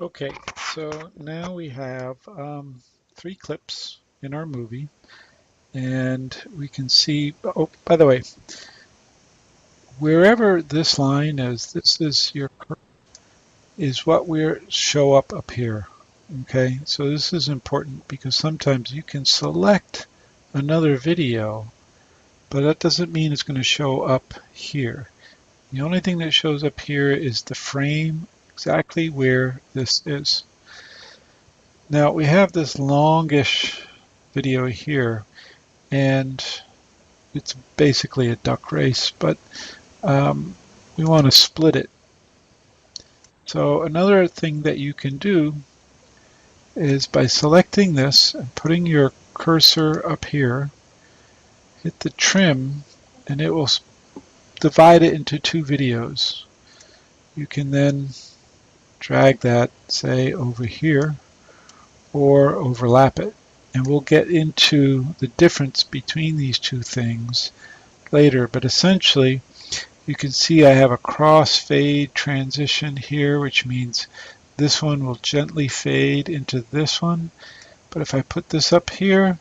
Okay, so now we have 3 clips in our movie, and we can see, oh, by the way, wherever this line is, this is what we're show up here. Okay, so this is important because sometimes you can select another video, but that doesn't mean it's going to show up here. The only thing that shows up here is the frame exactly where this is. Now we have this longish video here, and it's basically a duck race, but we want to split it. So another thing that you can do is by selecting this and putting your cursor up here, hit the trim, and it will divide it into 2 videos. You can then drag that, say, over here, or overlap it. And we'll get into the difference between these 2 things later, but essentially you can see I have a crossfade transition here, which means this one will gently fade into this one. But if I put this up here,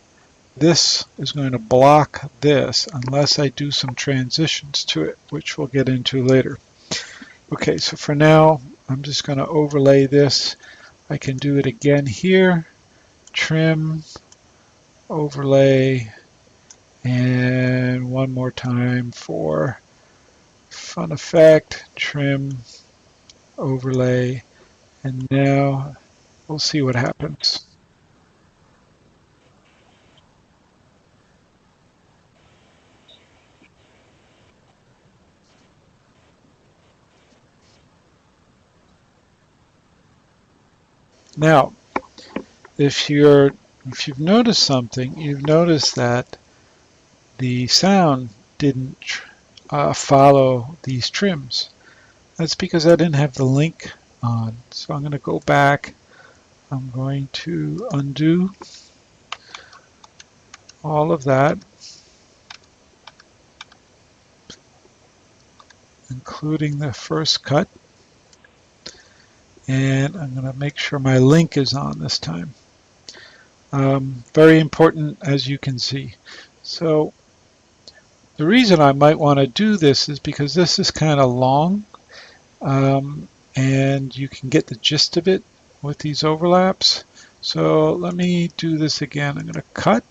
this is going to block this unless I do some transitions to it, which we'll get into later. Okay, so for now, I'm just going to overlay this. I can do it again here, trim, overlay, and one more time for fun effect, trim, overlay, and now we'll see what happens. Now, if you've noticed something, you've noticed that the sound didn't follow these trims. That's because I didn't have the link on. So I'm going to go back. I'm going to undo all of that, including the first cut. And I'm going to make sure my link is on this time. Very important, as you can see. So the reason I might want to do this is because this is kind of long, and you can get the gist of it with these overlaps. So let me do this again. I'm going to cut,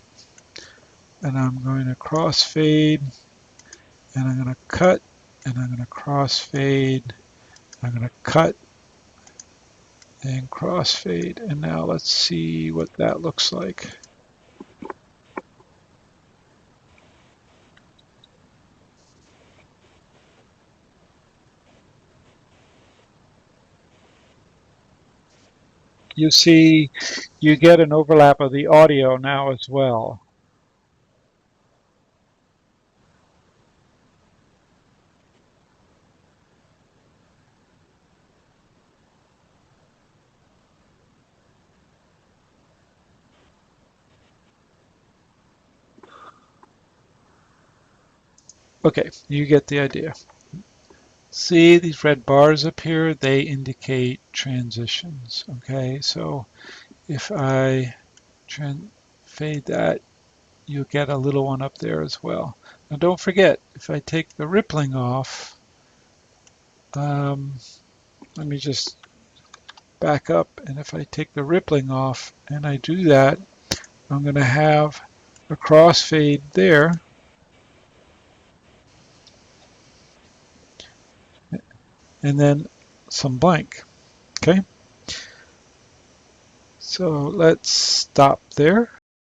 and I'm going to crossfade, and I'm going to cut, and I'm going to crossfade. I'm going to cut and crossfade, and now let's see what that looks like. You see, you get an overlap of the audio now as well. Okay, you get the idea. See these red bars up here? They indicate transitions. Okay, so if I fade that, you'll get a little one up there as well. Now don't forget, if I take the rippling off, let me just back up, and if I take the rippling off and I do that, I'm going to have a crossfade there, and then some blank. Okay, so let's stop there.